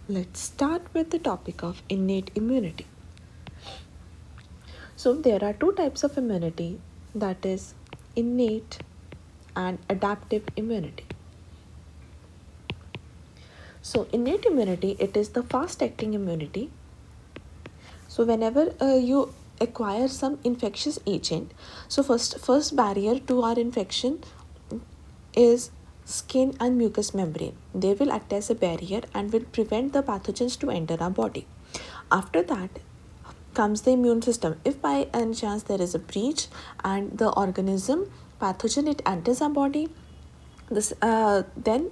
let's start with the topic of innate immunity. So there are two types of immunity, that is innate and adaptive immunity. So innate immunity, it is the fast acting immunity. So whenever you acquire some infectious agent, so first barrier to our infection is skin and mucous membrane. They will act as a barrier and will prevent the pathogens to enter our body. After that comes the immune system. If by any chance there is a breach and the organism pathogen it enters our body, this then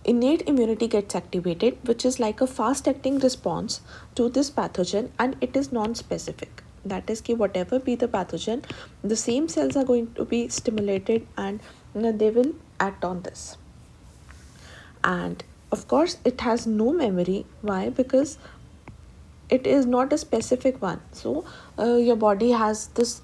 innate immunity gets activated, which is like a fast acting response to this pathogen, and it is non-specific. That is, कि whatever be the pathogen, the same cells are going to be stimulated and they will act on this. And of course it has no memory. Why? Because it is not a specific one. So your body has this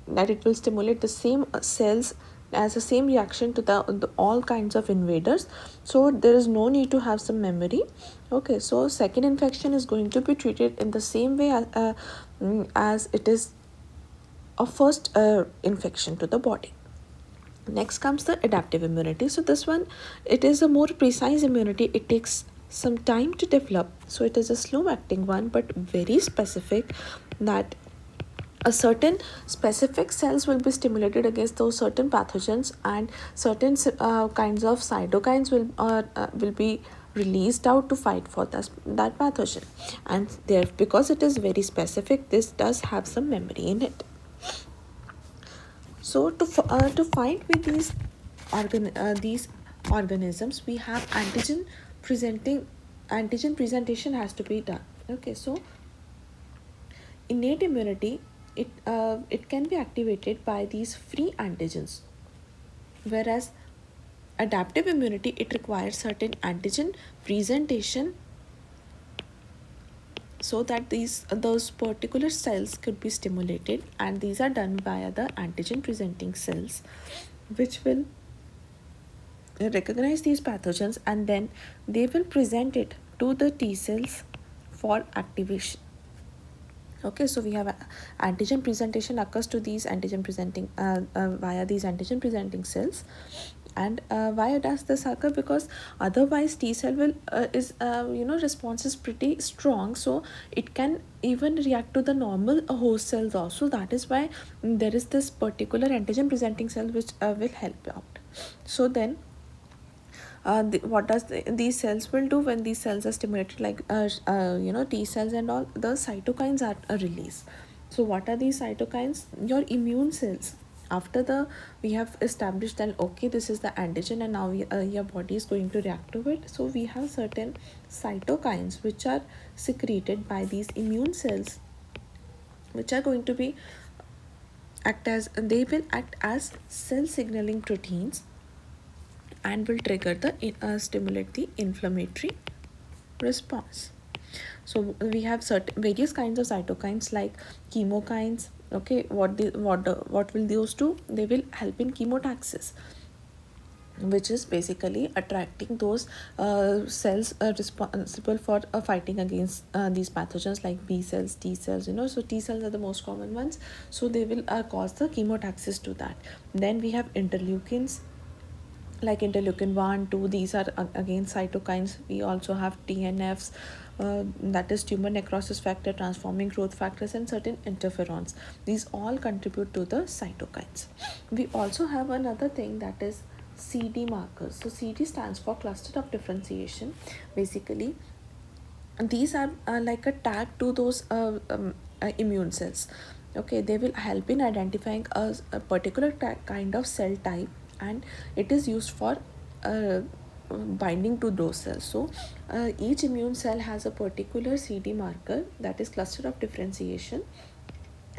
that it will stimulate the same cells as the same reaction to the all kinds of invaders, so there is no need to have some memory. Okay, so second infection is going to be treated in the same way as it is a first infection to the body. Next comes the adaptive immunity. So this one, it is a more precise immunity. It takes some time to develop, so it is a slow acting one but very specific, that a certain specific cells will be stimulated against those certain pathogens, and certain kinds of cytokines will be released out to fight for that pathogen. And there, because it is very specific, this does have some memory in it. So to fight with these organisms, we have antigen presentation has to be done. Okay, so innate immunity, it can be activated by these free antigens, whereas adaptive immunity, it requires certain antigen presentation so that those particular cells could be stimulated, and these are done via the antigen presenting cells, which will recognize these pathogens, and then they will present it to the T cells for activation. Okay, so we have antigen presentation occurs to these antigen presenting via these antigen presenting cells. And why does this occur? Because otherwise T cell will response is pretty strong, so it can even react to the normal host cells also. That is why there is this particular antigen presenting cell which will help out. So then what does these cells will do when these cells are stimulated, like T cells and all, the cytokines are released. So what are these cytokines? Your immune cells, after we have established that okay, this is the antigen and now your body is going to react to it, so we have certain cytokines which are secreted by these immune cells, which are going to be they will act as cell signaling proteins and will trigger the stimulate the inflammatory response. So we have certain various kinds of cytokines like chemokines. Okay, what will those do? They will help in chemotaxis, which is basically attracting those cells responsible for fighting against these pathogens like B cells, T cells. So T cells are the most common ones, so they will cause the chemotaxis to that. Then we have interleukins like interleukin 1, 2. These are again cytokines. We also have TNFs, that is tumor necrosis factor, transforming growth factors, and certain interferons. These all contribute to the cytokines. We also have another thing, that is CD markers. So CD stands for cluster of differentiation. Basically these are like a tag to those immune cells. Okay, they will help in identifying a particular kind of cell type, and it is used for binding to those cells. So each immune cell has a particular CD marker, that is cluster of differentiation,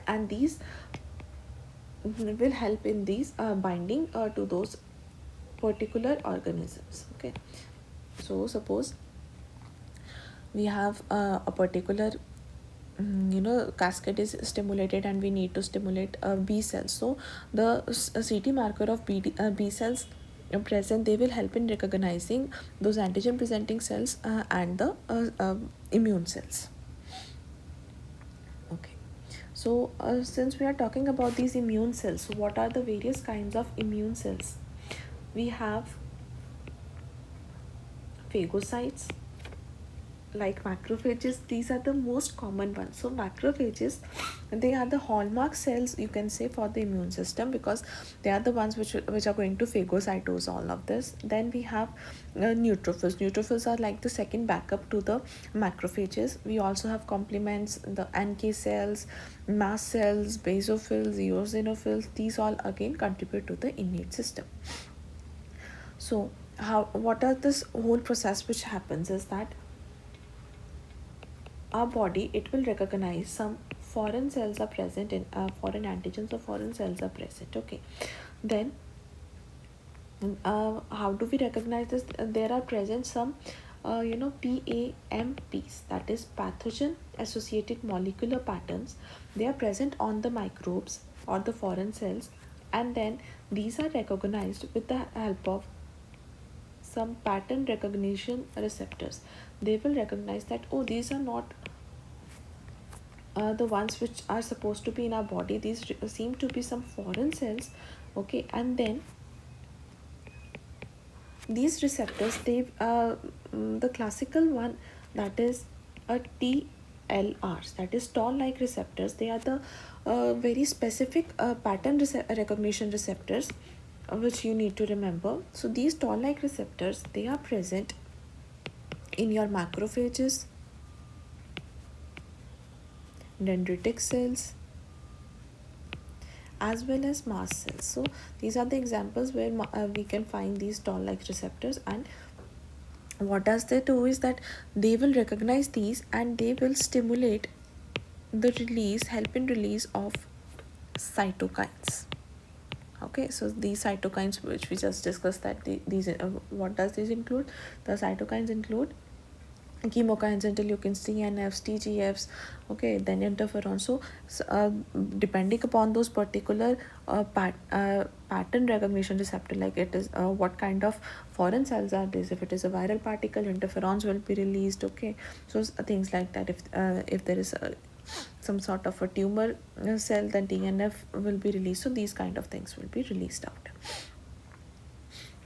and these will help in these binding to those particular organisms. Okay, so suppose we have a particular cascade is stimulated and we need to stimulate B cells. So the CT marker of B cells present, they will help in recognizing those antigen presenting cells and the immune cells. Okay, so since we are talking about these immune cells, so what are the various kinds of immune cells? We have phagocytes, like macrophages. These are the most common ones. So macrophages, they are the hallmark cells, you can say, for the immune system, because they are the ones which are going to phagocytose all of this. Then we have neutrophils. Neutrophils are like the second backup to the macrophages. We also have complements, the NK cells, mast cells, basophils, eosinophils. These all again contribute to the innate system. So what are this whole process which happens is that our body, it will recognize some foreign cells are present in foreign antigens or foreign cells are present. Okay, then how do we recognize this? There are present some PAMPs, that is pathogen associated molecular patterns. They are present on the microbes or the foreign cells, and then these are recognized with the help of some pattern recognition receptors. They will recognize that, oh, these are not the ones which are supposed to be in our body. These seem to be some foreign cells. Okay, and then these receptors, they the classical one, that is a TLRs, that is tall like receptors. They are the very specific pattern recognition receptors, which you need to remember. So these tall like receptors, they are present in your macrophages, dendritic cells, as well as mast cells. So these are the examples where we can find these toll like receptors. And what does they do is that they will recognize these and they will stimulate the release, help in release of cytokines. Okay, so these cytokines which we just discussed, that these what does this include? The cytokines include chemokines, interleukins, TNFs, TGFs, okay, then interferon. So depending upon those particular pattern recognition receptor, like it is what kind of foreign cells are this. If it is a viral particle, interferons will be released. Okay, so things like that. If there is some sort of a tumor cell, then TNF will be released. So these kind of things will be released out.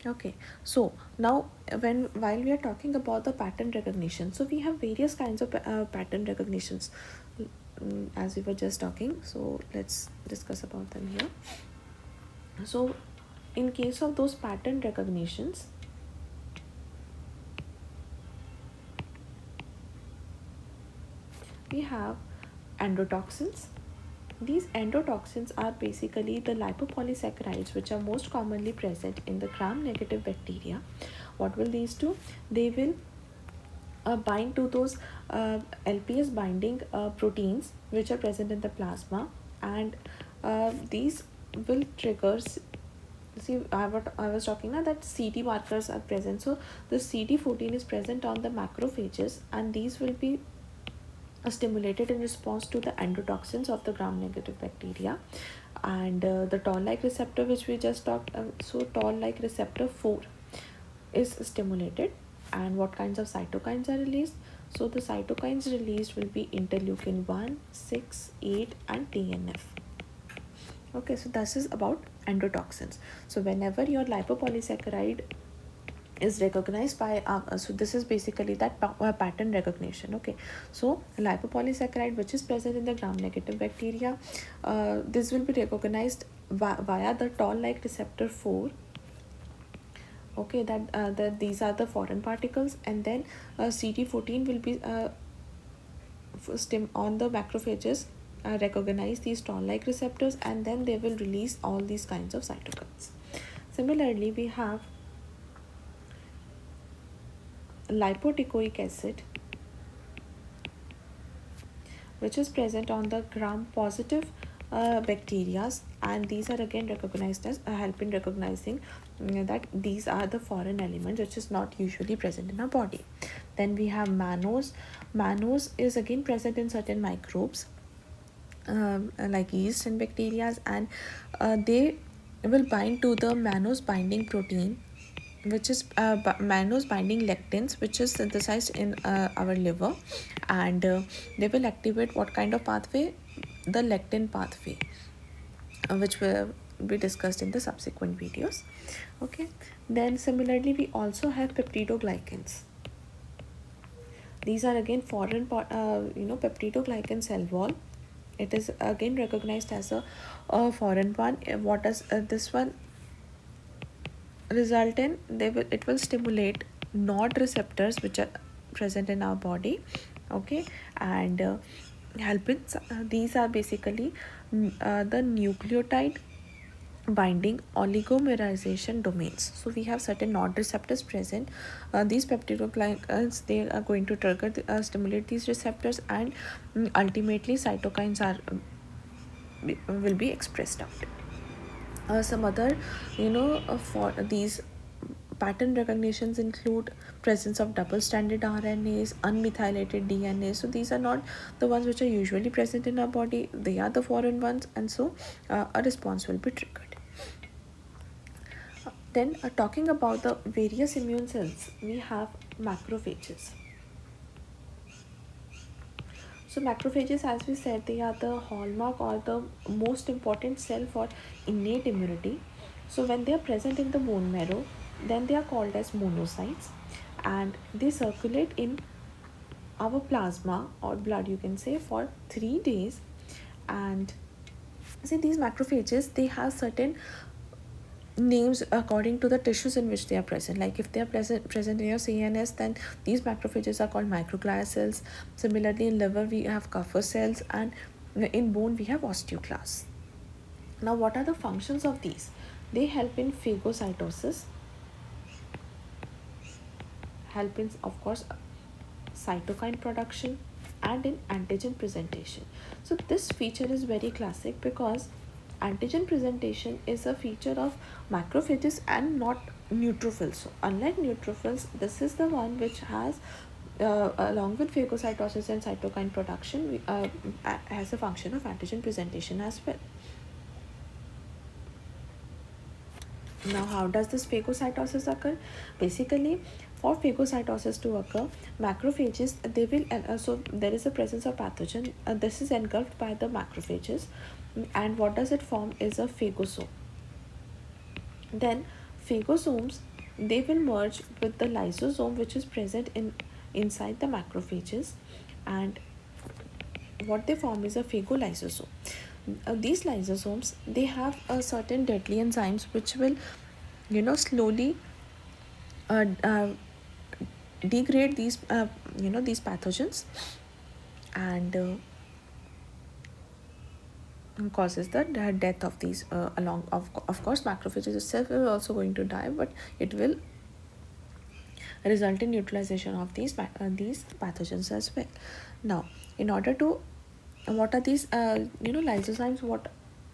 Okay, so now while we are talking about the pattern recognition, so we have various kinds of pattern recognitions, as we were just talking. So let's discuss about them here. So in case of those pattern recognitions, we have endotoxins. These endotoxins are basically the lipopolysaccharides which are most commonly present in the gram-negative bacteria. What will these do? They will bind to those LPS binding proteins which are present in the plasma, and these will trigger. See, I was talking now that CD markers are present. So the CD14 is present on the macrophages, and these will be stimulated in response to the endotoxins of the gram-negative bacteria. And the toll-like receptor which we just talked, so toll-like receptor 4 is stimulated. And what kinds of cytokines are released? So the cytokines released will be interleukin 1, 6, 8 and TNF. Okay, so this is about endotoxins. So whenever your lipopolysaccharide is recognized by so this is basically that pattern recognition. Okay, so lipopolysaccharide which is present in the gram-negative bacteria, this will be recognized via the toll-like receptor 4. Okay, that these are the foreign particles, and then CD14 will be on the macrophages recognize these toll-like receptors, and then they will release all these kinds of cytokines. Similarly, we have lipoticoic acid which is present on the gram-positive bacteria, and these are again recognized as help in recognizing that these are the foreign elements which is not usually present in our body. Then we have mannose. Mannose is again present in certain microbes like yeast and bacteria, and they will bind to the mannose binding protein which is mannose binding lectins, which is synthesized in our liver, and they will activate what kind of pathway? The lectin pathway, which will be discussed in the subsequent videos. Okay, then similarly we also have peptidoglycans. These are again foreign peptidoglycan cell wall. It is again recognized as a foreign one. What does this one result in? It will stimulate nod receptors which are present in our body. Okay, and help in these are basically the nucleotide binding oligomerization domains. So we have certain nod receptors present. These peptidoglycans, they are going to trigger stimulate these receptors, and ultimately cytokines are will be expressed out. Some other for these pattern recognitions include presence of double stranded RNAs, unmethylated DNA. So these are not the ones which are usually present in our body, they are the foreign ones, and so a response will be triggered. Then talking about the various immune cells, we have macrophages. So macrophages, as we said, they are the hallmark or the most important cell for innate immunity. So when they are present in the bone marrow, then they are called as monocytes, and they circulate in our plasma or blood, you can say, for 3 days. And see, these macrophages, they have certain names according to the tissues in which they are present. Like if they are present in your CNS, then these macrophages are called microglia cells. Similarly, in liver we have Kupffer cells, and in bone we have osteoclasts. Now, what are the functions of these? They help in phagocytosis, help in, of course, cytokine production, and in antigen presentation. So this feature is very classic because antigen presentation is a feature of macrophages and not neutrophils. So unlike neutrophils, this is the one which has along with phagocytosis and cytokine production, has a function of antigen presentation as well. Now, how does this phagocytosis occur? Basically, for phagocytosis to occur, macrophages, they will so there is a presence of pathogen. This is engulfed by the macrophages, and what does it form is a phagosome. Then phagosomes, they will merge with the lysosome which is present inside the macrophages, and what they form is a phagolysosome. These lysosomes, they have a certain deadly enzymes which will slowly uh, uh, degrade these pathogens, and causes the death of these along of course macrophages itself is also going to die, but it will result in neutralization of these pathogens as well. Now, in order to, what are these lysozymes, what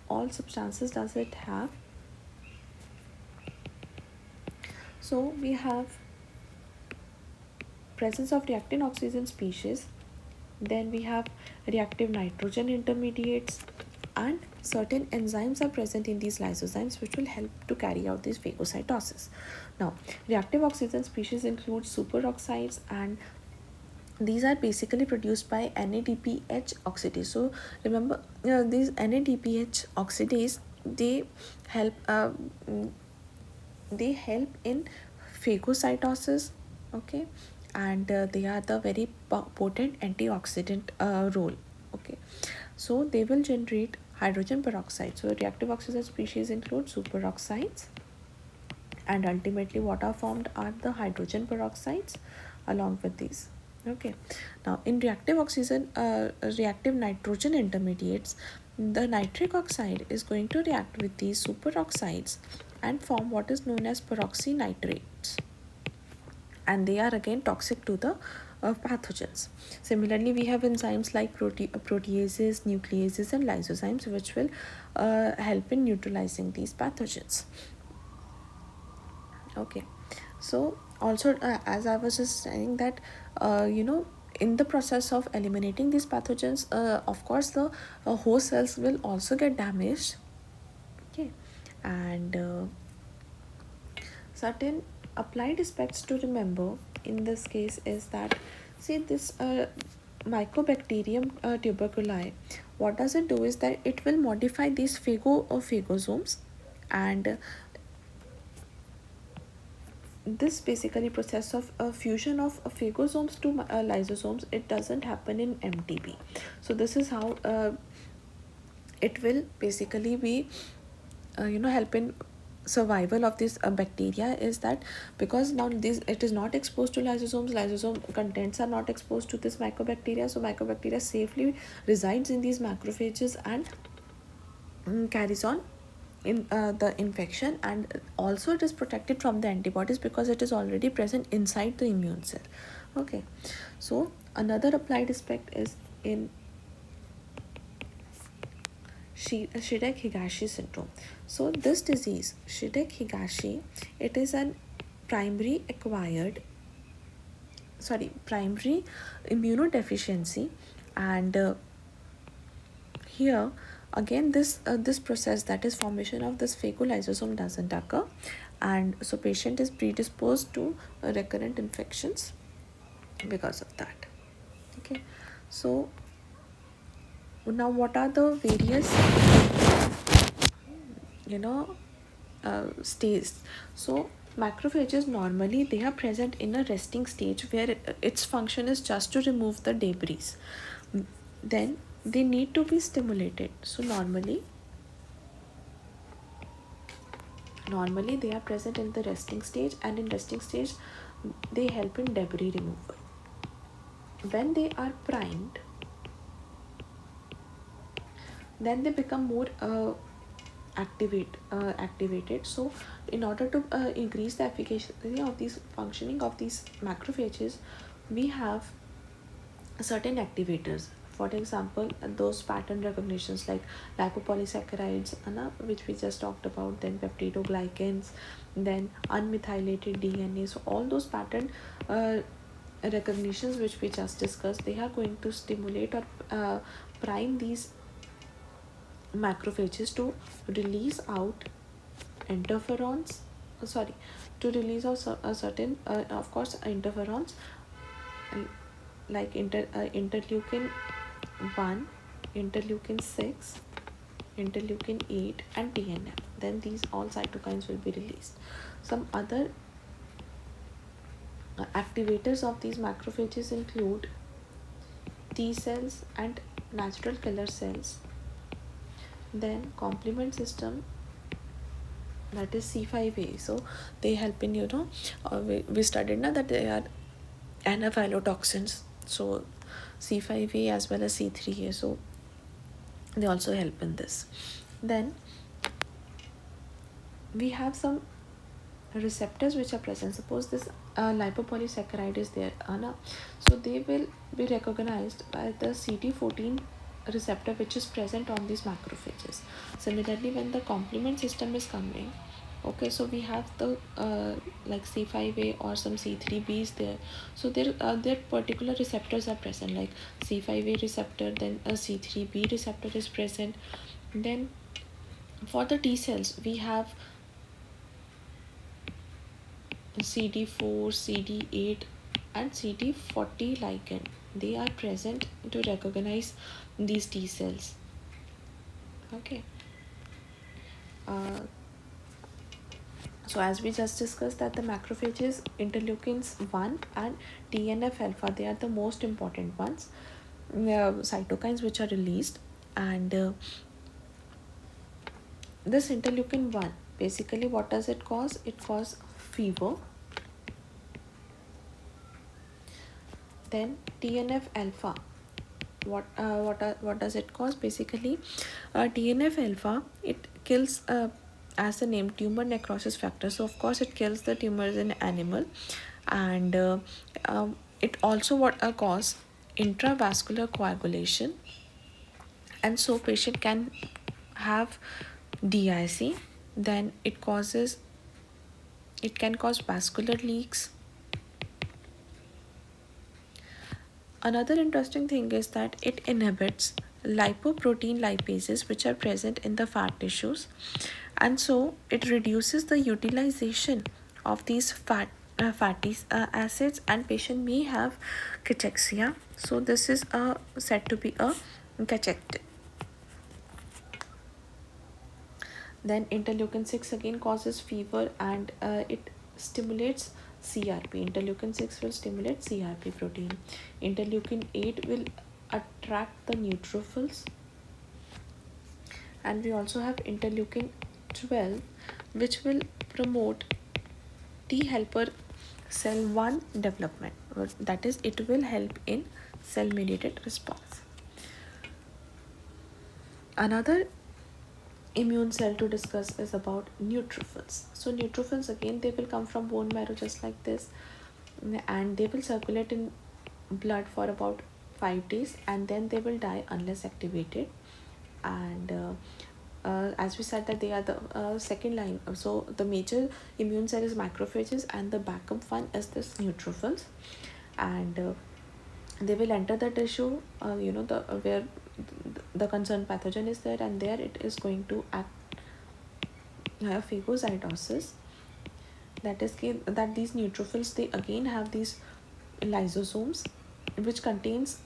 all substances does it have? So we have presence of reactant oxygen species, then we have reactive nitrogen intermediates, and certain enzymes are present in these lysozymes which will help to carry out this phagocytosis. Now, reactive oxygen species include superoxides, and these are basically produced by NADPH oxidase. So remember, these NADPH oxidase, help uh, mm, they help in phagocytosis. Okay, and they are the very potent antioxidant role. Okay, so they will generate hydrogen peroxide. So reactive oxygen species include superoxides, and ultimately what are formed are the hydrogen peroxides along with these. Okay, now in reactive nitrogen intermediates, the nitric oxide is going to react with these superoxides and form what is known as peroxynitrates, and they are again toxic to the pathogens. Similarly, we have enzymes like proteases, nucleases, and lysozymes which will help in neutralizing these pathogens. Okay, so also as I was just saying that in the process of eliminating these pathogens, of course the host cells will also get damaged. Okay, and certain applied aspects to remember in this case is that, see, this mycobacterium tuberculi, what does it do is that it will modify these phagosomes, and this basically process of fusion of phagosomes to lysosomes, it doesn't happen in MTB. So this is how it will basically be help in survival of this bacteria, is that because now this, it is not exposed to lysosomes, lysosome contents are not exposed to this mycobacteria, so mycobacteria safely resides in these macrophages and carries on in the infection, and also it is protected from the antibodies because it is already present inside the immune cell. Okay, so another applied aspect is in Shirek-Higashi syndrome. So this disease, Shirek-Higashi, it is an primary immunodeficiency, and here again this process, that is formation of this phagolysosome, doesn't occur, and so patient is predisposed to recurrent infections because of that. Okay, so now what are the various stages? So macrophages, normally they are present in a resting stage where its function is just to remove the debris. Then they need to be stimulated. So normally they are present in the resting stage, and in resting stage they help in debris removal. When they are primed, then they become more activated. So in order to increase the efficacy of these functioning of these macrophages, we have certain activators. For example, those pattern recognitions like lipopolysaccharides, which we just talked about, then peptidoglycans, then unmethylated DNA. So all those pattern recognitions which we just discussed, they are going to stimulate or prime these macrophages to release out interferons, to release out a certain of course interferons, like interleukin 1, interleukin 6, interleukin 8 and TNF. Then these all cytokines will be released. Some other activators of these macrophages include T cells and natural killer cells. Then complement system, that is C5a. So they help in we studied now that they are anaphylotoxins, so C5a as well as C3a, so they also help in this. Then we have some receptors which are present. Suppose this lipopolysaccharide is there, so they will be recognized by the CD14 receptor which is present on these macrophages. Similarly, when the complement system is coming, okay, so we have the like C5a or some C3b is there, so their particular receptors are present, like C5a receptor, then a C3b receptor is present. Then for the T cells, we have CD4, CD8 and CD40 ligand. They are present to recognize these T cells. Okay. So as we just discussed that the macrophages, interleukins 1 and TNF alpha, they are the most important ones, cytokines which are released. And this interleukin 1, basically what does it cause? It causes fever. Then TNF alpha, what does it cause? Basically TNF alpha, it kills as the name, tumor necrosis factor. So of course it kills the tumors in animal, and it also cause intravascular coagulation, and so patient can have DIC. Then it can cause vascular leaks. Another interesting thing is that it inhibits lipoprotein lipases which are present in the fat tissues, and so it reduces the utilization of these fatty acids, and patient may have cachexia. So this is said to be a cachectic. Then interleukin 6 again causes fever, and it stimulates CRP. Interleukin 6 will stimulate CRP protein. Interleukin 8 will attract the neutrophils. And we also have interleukin 12, which will promote T helper cell 1 development. That is, it will help in cell mediated response. Another immune cell to discuss is about neutrophils. So neutrophils, again, they will come from bone marrow just like this, and they will circulate in blood for about 5 days, and then they will die unless activated. And as we said that they are the second line. So the major immune cell is macrophages, and the backup one is this neutrophils. And they will enter the tissue, the where the concerned pathogen is there, and there it is going to act phagocytosis. That is that these neutrophils, they again have these lysosomes, which contains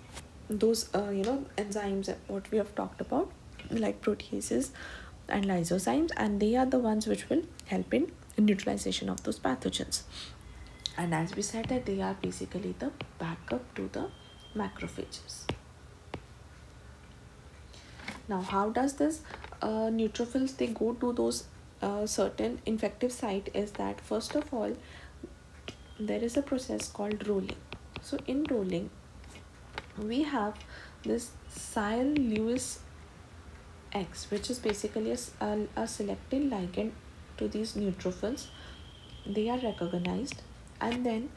those enzymes what we have talked about, like proteases and lysozymes, and they are the ones which will help in neutralization of those pathogens. And as we said that they are basically the backup to the macrophages. Now, how does this neutrophils, they go to those certain infective site, is that first of all there is a process called rolling. So in rolling we have this Sil-Lewis X, which is basically a selective ligand to these neutrophils. They are recognized, and then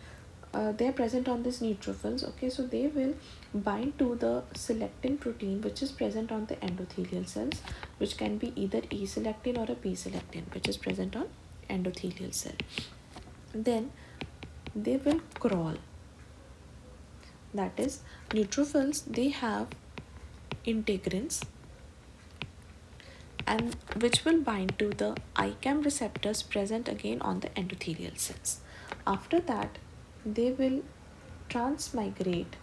they are present on these neutrophils. Okay, so they will bind to the selectin protein, which is present on the endothelial cells, which can be either E-selectin or a P-selectin, which is present on endothelial cell. Then they will crawl. That is, neutrophils, they have integrins, and which will bind to the ICAM receptors present again on the endothelial cells. After that, they will transmigrate.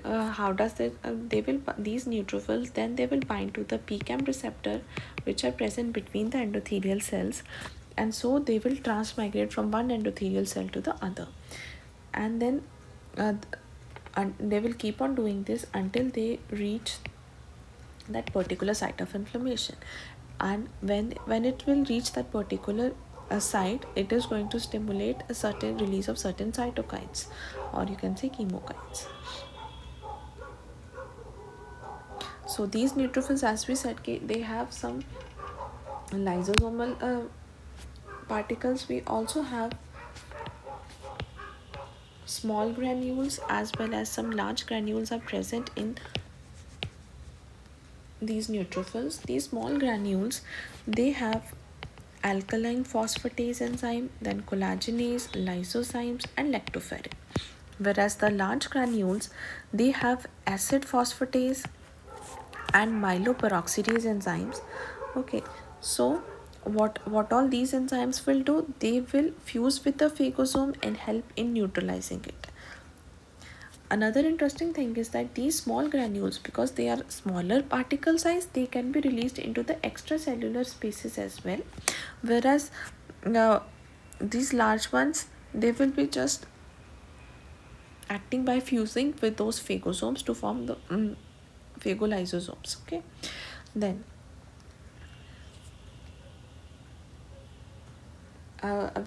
How does it? They will, these neutrophils, then they will bind to the PCAM receptor, which are present between the endothelial cells, and so they will transmigrate from one endothelial cell to the other, and then and they will keep on doing this until they reach that particular site of inflammation. And when it will reach that particular site, it is going to stimulate a certain release of certain cytokines, or you can say chemokines. So these neutrophils, as we said, they have some lysosomal particles. We also have small granules as well as some large granules are present in these neutrophils. These small granules, they have alkaline phosphatase enzyme, then collagenase, lysozymes, and lactoferrin. Whereas the large granules, they have acid phosphatase and myeloperoxidase enzymes. Okay, so what all these enzymes will do, they will fuse with the phagosome and help in neutralizing it. Another interesting thing is that these small granules, because they are smaller particle size, they can be released into the extracellular spaces as well, whereas these large ones, they will be just acting by fusing with those phagosomes to form the phagolysosomes. Okay, then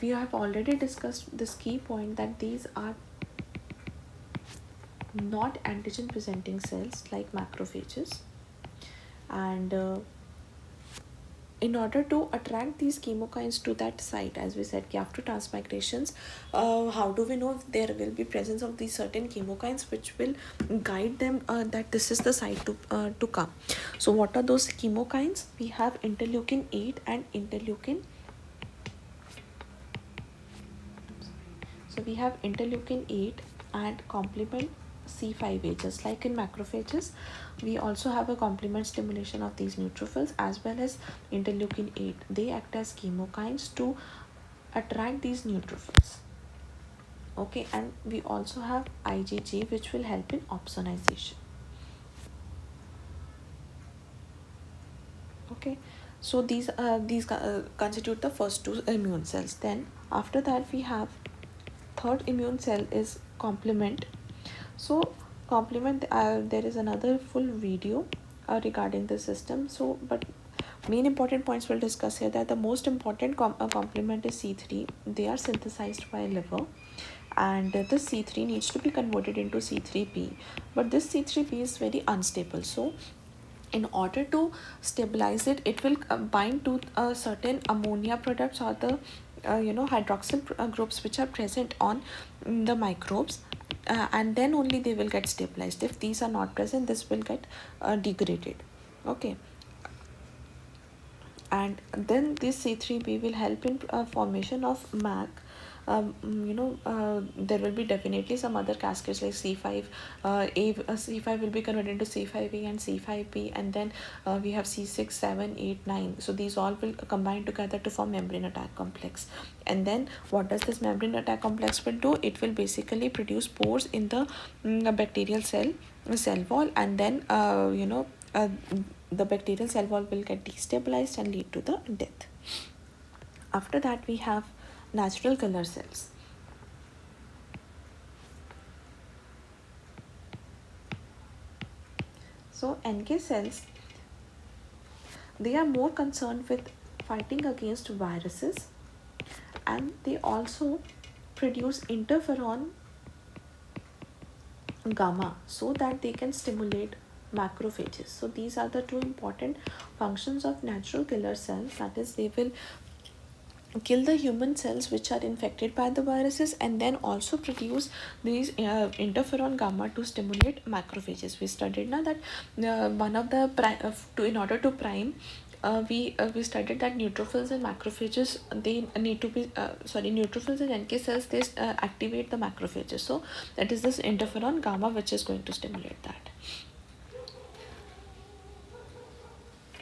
we have already discussed this key point that these are not antigen presenting cells like macrophages, and in order to attract these chemokines to that site, as we said, after transmigrations, how do we know if there will be presence of these certain chemokines which will guide them that this is the site to come? So what are those chemokines? We have interleukin 8 and interleukin. So we have interleukin 8 and complement C5a. Just like in macrophages, we also have a complement stimulation of these neutrophils as well as interleukin 8. They act as chemokines to attract these neutrophils. Okay, and we also have IgG, which will help in opsonization. Okay, so these constitute the first two immune cells. Then after that we have third immune cell is complement. So complement, there is another full video regarding the system. So but main important points we'll discuss here, that the most important complement is C3. They are synthesized by liver, and this C3 needs to be converted into C3p, but this C3p is very unstable. So in order to stabilize it, it will bind to certain ammonia products or the hydroxyl groups which are present on the microbes, and then only they will get stabilized. If these are not present, this will get degraded. Okay, and then this C3b will help in formation of MAC. There will be definitely some other cascades like C5. C5 will be converted into C5a and C5p, and then we have C6, 7, 8, 9. So these all will combine together to form membrane attack complex. And then what does this membrane attack complex will do? It will basically produce pores in the bacterial cell wall, and then the bacterial cell wall will get destabilized and lead to the death. After that we have natural killer cells. So NK cells, they are more concerned with fighting against viruses, and they also produce interferon gamma so that they can stimulate macrophages. So these are the two important functions of natural killer cells, that is they will kill the human cells which are infected by the viruses, and then also produce these interferon gamma to stimulate macrophages. We studied now that one of the in order to prime, we studied that neutrophils and macrophages, they need to be neutrophils and NK cells, they activate the macrophages. So that is this interferon gamma which is going to stimulate that.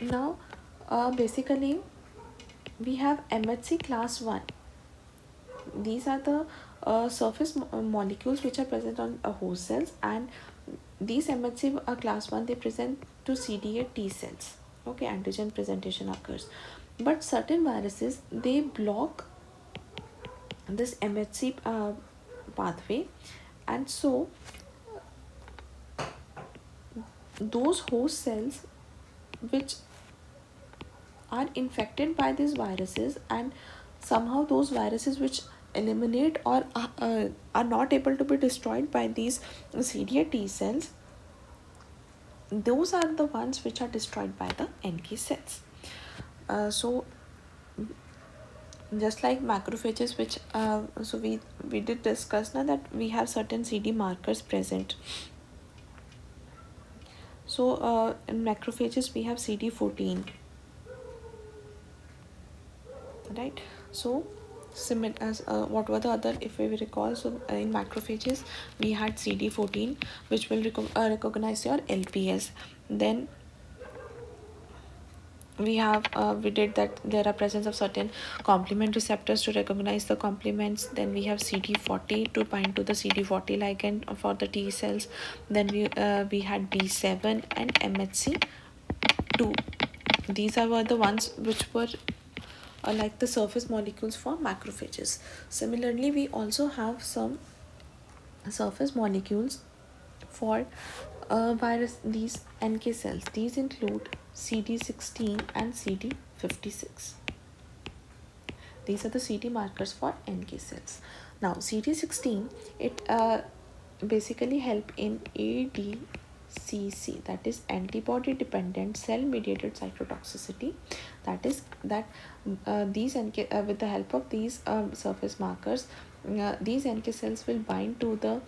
Now basically we have MHC class 1. These are the surface molecules which are present on host cells, and these MHC class 1, they present to CD8 T cells. Okay, antigen presentation occurs, but certain viruses, they block this MHC pathway, and so those host cells which are infected by these viruses, and somehow those viruses which eliminate or are not able to be destroyed by these CD8 T cells, those are the ones which are destroyed by the NK cells. So just like macrophages, which so we did discuss now that we have certain CD markers present. So in macrophages we have CD14, right? So similar as what were the other, if we recall, so in macrophages we had CD14 which will recognize your LPS. Then we have we did that there are presence of certain complement receptors to recognize the complements. Then we have CD40 to bind to the CD40 ligand for the T cells. Then we had B7 and MHC2. These were the ones which were like the surface molecules for macrophages. Similarly, we also have some surface molecules for these NK cells. These include CD16 and CD56. These are the CD markers for NK cells. Now CD16, it basically help in ADCC, that is antibody dependent cell mediated cytotoxicity. That is that these NK with the help of these surface markers, these NK cells will bind to the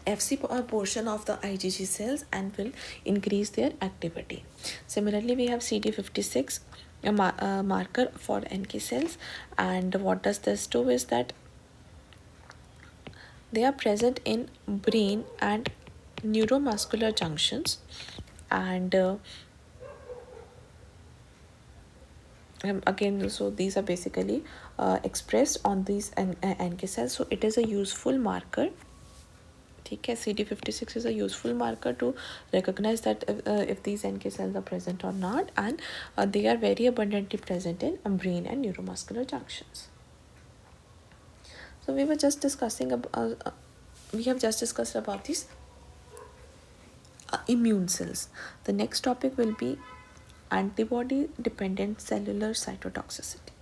FC portion of the IgG cells and will increase their activity. Similarly, we have CD56, a marker for NK cells, and what does this do is that They are present in brain and neuromuscular junctions, and again, so these are basically expressed on these NK cells. So it is a useful marker. ठीक है, CD56 is a useful marker to recognize that if these NK cells are present or not, and they are very abundantly present in brain and neuromuscular junctions. So we were just discussing we have just discussed about these immune cells. The next topic will be antibody dependent cellular cytotoxicity.